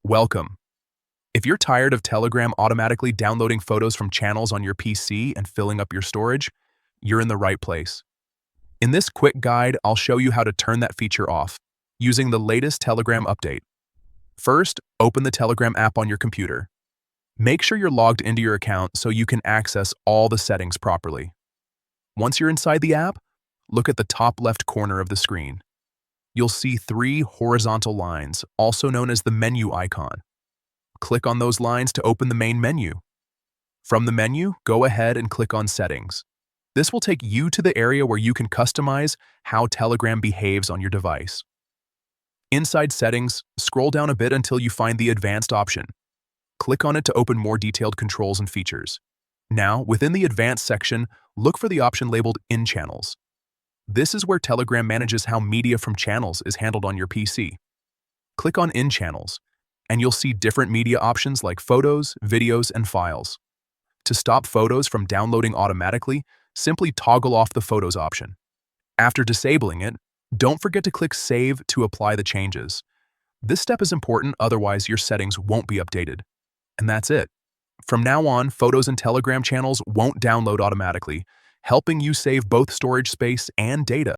Welcome. If you're tired of Telegram automatically downloading photos from channels on your PC and filling up your storage, you're in the right place. In this quick guide, I'll show you how to turn that feature off using the latest Telegram update. First, open the Telegram app on your computer. Make sure you're logged into your account so you can access all the settings properly. Once you're inside the app, look at the top left corner of the screen. You'll see 3 horizontal lines, also known as the menu icon. Click on those lines to open the main menu. From the menu, go ahead and click on Settings. This will take you to the area where you can customize how Telegram behaves on your device. Inside Settings, scroll down a bit until you find the Advanced option. Click on it to open more detailed controls and features. Now, within the Advanced section, look for the option labeled In Channels. This is where Telegram manages how media from channels is handled on your PC. Click on In Channels, and you'll see different media options like photos, videos, and files. To stop photos from downloading automatically, simply toggle off the Photos option. After disabling it, don't forget to click Save to apply the changes. This step is important, otherwise your settings won't be updated. And that's it. From now on, photos and Telegram channels won't download automatically, helping you save both storage space and data.